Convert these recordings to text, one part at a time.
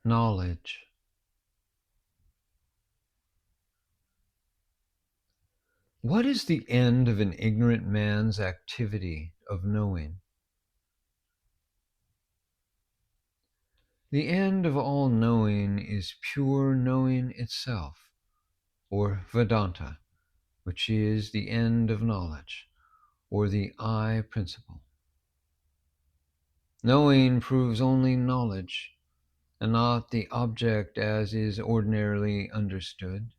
knowledge. What is the end of an ignorant man's activity of knowing? The end of all knowing is pure knowing itself, or Vedanta, which is the end of knowledge, or the I principle. Knowing proves only knowledge, and not the object as is ordinarily understood.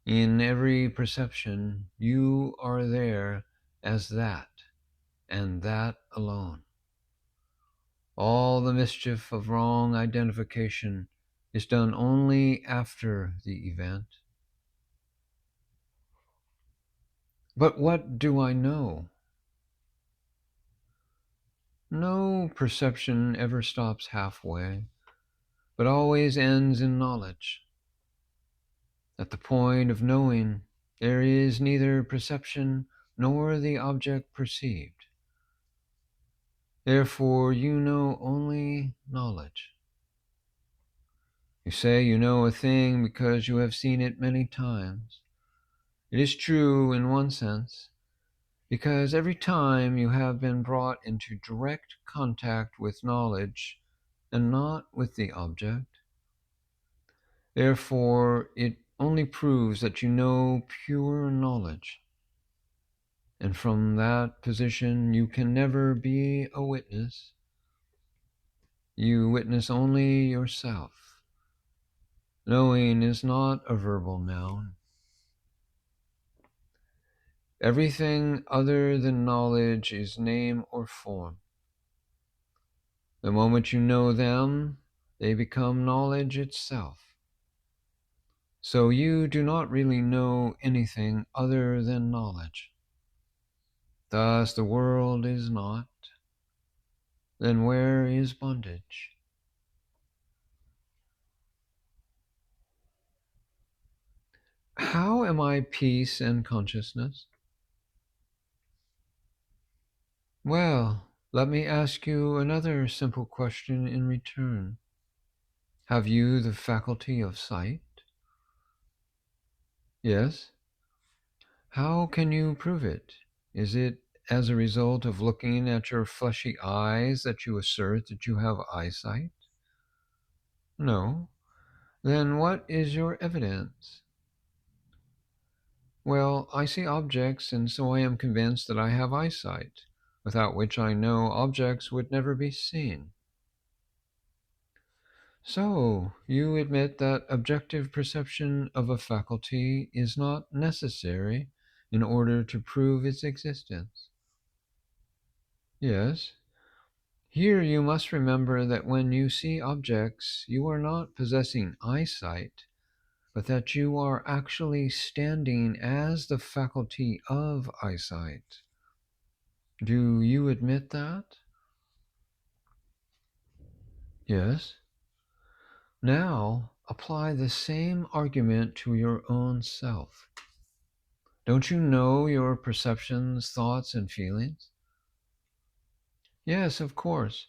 In every perception, you are there as that, and that alone. All the mischief of wrong identification is done only after the event. But what do I know? No perception ever stops halfway, but always ends in knowledge. At the point of knowing, there is neither perception nor the object perceived. Therefore, you know only knowledge. You say you know a thing because you have seen it many times. It is true in one sense, because every time you have been brought into direct contact with knowledge and not with the object. Therefore, it only proves that you know pure knowledge. And from that position, you can never be a witness. You witness only yourself. Knowing is not a verbal noun. Everything other than knowledge is name or form. The moment you know them, they become knowledge itself. So you do not really know anything other than knowledge. Thus the world is not. Then where is bondage? How am I peace and consciousness? Well, let me ask you another simple question in return. Have you the faculty of sight? Yes. How can you prove it? Is it as a result of looking at your fleshy eyes that you assert that you have eyesight? No. Then what is your evidence? Well, I see objects, and so I am convinced that I have eyesight, without which I know objects would never be seen. So, you admit that objective perception of a faculty is not necessary in order to prove its existence? Yes. Here you must remember that when you see objects, you are not possessing eyesight, but that you are actually standing as the faculty of eyesight. Do you admit that? Yes. Now, apply the same argument to your own self. Don't you know your perceptions, thoughts, and feelings? Yes, of course.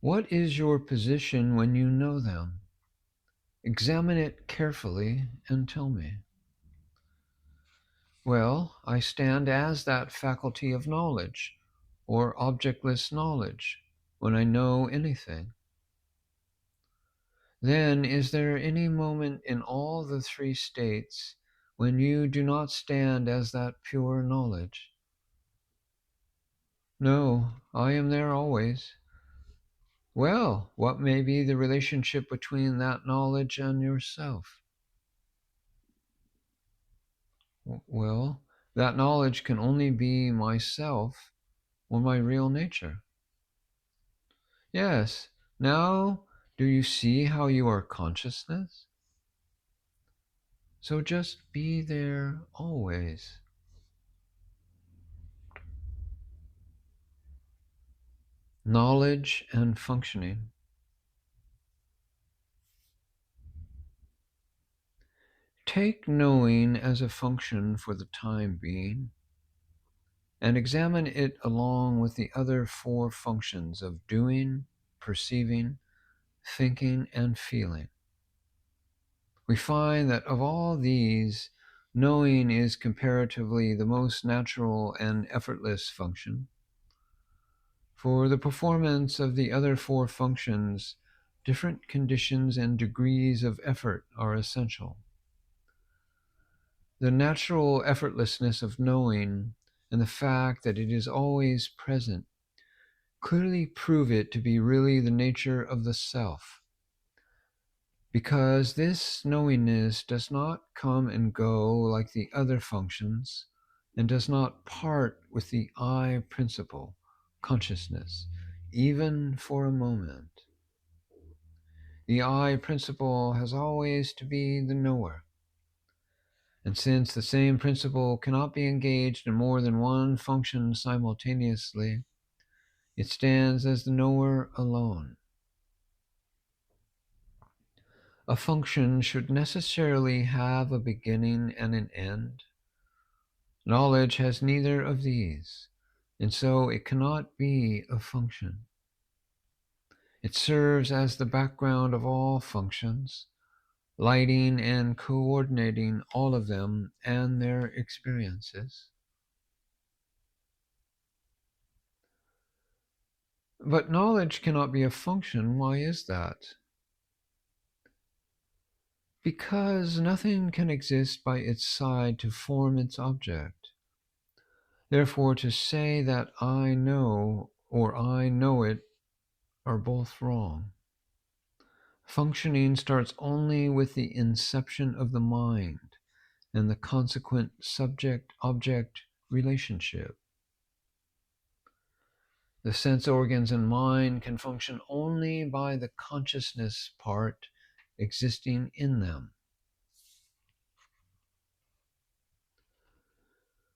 What is your position when you know them? Examine it carefully and tell me. Well, I stand as that faculty of knowledge, or objectless knowledge, when I know anything. Then, is there any moment in all the three states when you do not stand as that pure knowledge? No, I am there always. Well, what may be the relationship between that knowledge and yourself? Well, that knowledge can only be myself or my real nature. Yes, now do you see how you are consciousness? So just be there always. Knowledge and functioning. Take knowing as a function for the time being and examine it along with the other four functions of doing, perceiving, thinking, and feeling. We find that of all these, knowing is comparatively the most natural and effortless function. For the performance of the other four functions, different conditions and degrees of effort are essential. The natural effortlessness of knowing and the fact that it is always present clearly prove it to be really the nature of the self, because this knowingness does not come and go like the other functions and does not part with the I principle, consciousness, even for a moment. The I principle has always to be the knower. And since the same principle cannot be engaged in more than one function simultaneously, it stands as the knower alone. A function should necessarily have a beginning and an end. Knowledge has neither of these, and so it cannot be a function. It serves as the background of all functions, lighting and coordinating all of them and their experiences. But knowledge cannot be a function. Why is that? Because nothing can exist by its side to form its object. Therefore, to say that I know or I know it are both wrong. Functioning starts only with the inception of the mind and the consequent subject-object relationship. The sense organs and mind can function only by the consciousness part existing in them.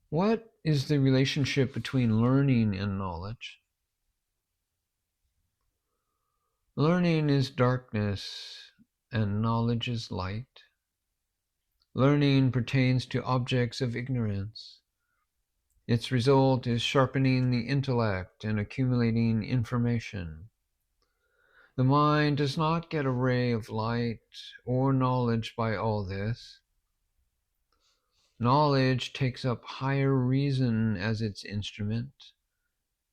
What is the relationship between learning and knowledge? Learning is darkness and knowledge is light. Learning pertains to objects of ignorance. Its result is sharpening the intellect and accumulating information. The mind does not get a ray of light or knowledge by all this. Knowledge takes up higher reason as its instrument,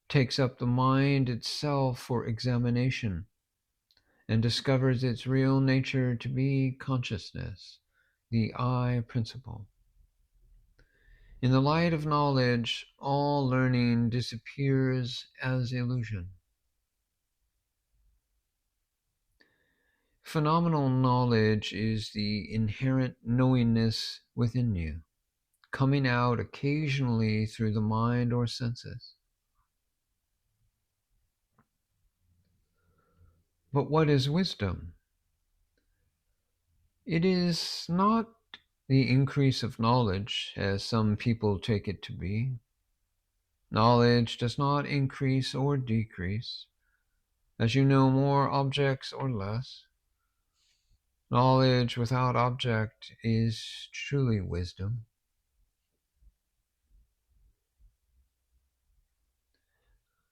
takes up the mind itself for examination, and discovers its real nature to be consciousness, the I principle. In the light of knowledge, all learning disappears as illusion. Phenomenal knowledge is the inherent knowingness within you, coming out occasionally through the mind or senses. But what is wisdom? It is not the increase of knowledge, as some people take it to be. Knowledge does not increase or decrease as you know more objects or less. Knowledge without object is truly wisdom.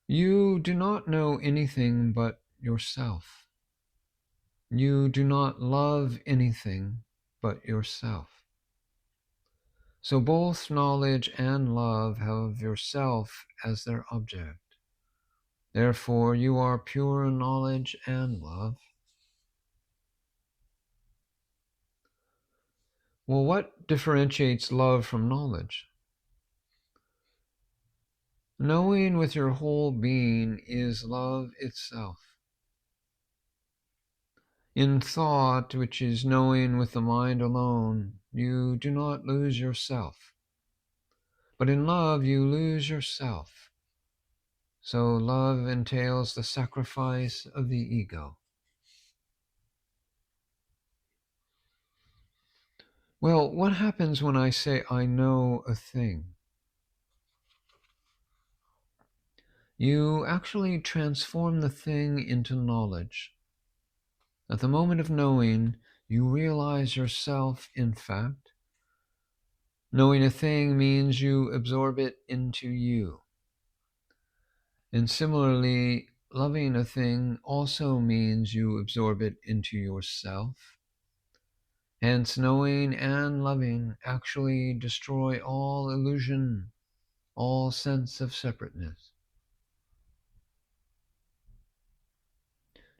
You do not know anything but yourself. You do not love anything but yourself. So both knowledge and love have yourself as their object. Therefore, you are pure knowledge and love. Well, what differentiates love from knowledge? Knowing with your whole being is love itself. In thought, which is knowing with the mind alone, you do not lose yourself. But in love, you lose yourself. So love entails the sacrifice of the ego. Well, what happens when I say I know a thing? You actually transform the thing into knowledge. At the moment of knowing, you realize yourself, in fact. Knowing a thing means you absorb it into you. And similarly, loving a thing also means you absorb it into yourself. Hence, knowing and loving actually destroy all illusion, all sense of separateness.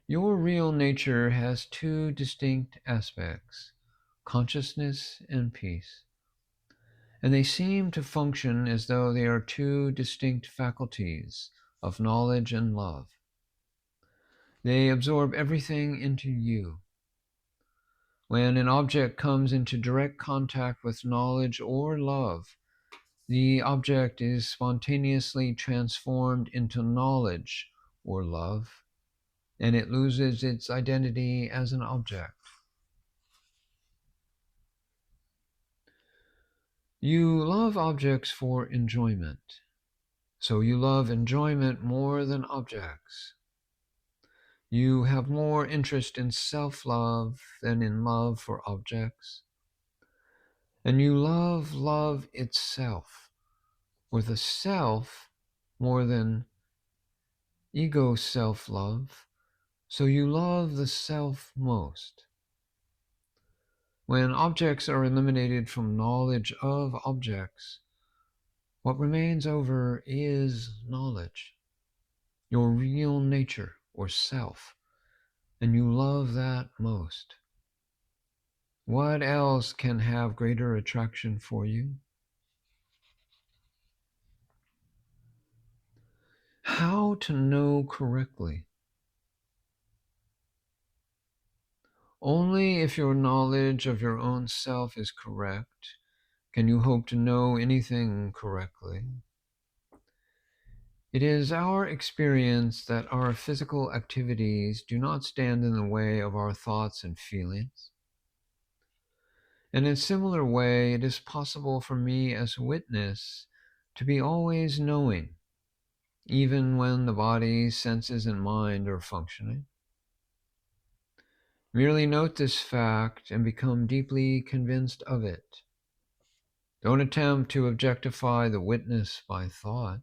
Your real nature has two distinct aspects, consciousness and peace. And they seem to function as though they are two distinct faculties of knowledge and love. They absorb everything into you. When an object comes into direct contact with knowledge or love, the object is spontaneously transformed into knowledge or love, and it loses its identity as an object. You love objects for enjoyment, so you love enjoyment more than objects. You have more interest in self-love than in love for objects. And you love love itself, or the self, more than ego self-love. So you love the self most. When objects are eliminated from knowledge of objects, what remains over is knowledge, your real nature or self, and you love that most. What else can have greater attraction for you? How to know correctly? Only if your knowledge of your own self is correct can you hope to know anything correctly. It is our experience that our physical activities do not stand in the way of our thoughts and feelings. And in a similar way, it is possible for me as witness to be always knowing, even when the body, senses, and mind are functioning. Merely note this fact and become deeply convinced of it. Don't attempt to objectify the witness by thought.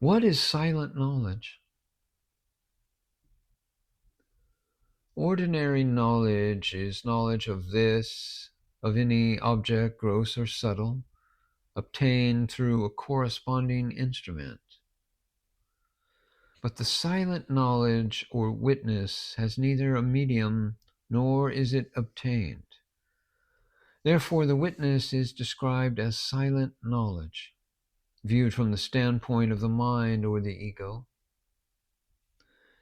What is silent knowledge? Ordinary knowledge is knowledge of this, of any object, gross or subtle, obtained through a corresponding instrument. But the silent knowledge or witness has neither a medium nor is it obtained. Therefore, the witness is described as silent knowledge, viewed from the standpoint of the mind or the ego.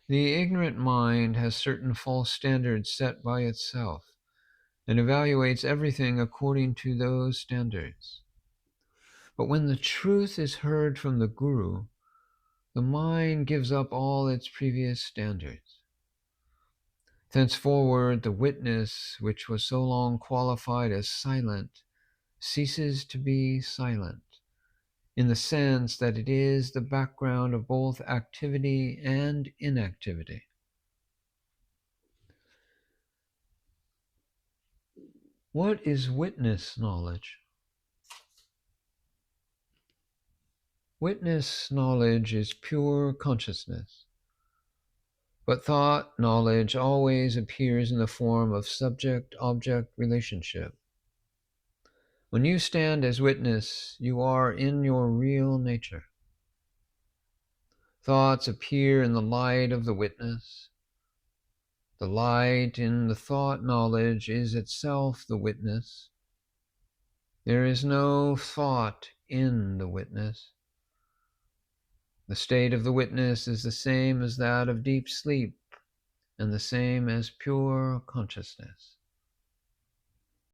The ignorant mind has certain false standards set by itself and evaluates everything according to those standards. But when the truth is heard from the guru, the mind gives up all its previous standards. Thenceforward, the witness, which was so long qualified as silent, ceases to be silent, in the sense that it is the background of both activity and inactivity. What is witness knowledge? Witness knowledge is pure consciousness, but thought knowledge always appears in the form of subject-object relationship. When you stand as witness, you are in your real nature. Thoughts appear in the light of the witness. The light in the thought knowledge is itself the witness. There is no thought in the witness. The state of the witness is the same as that of deep sleep and the same as pure consciousness.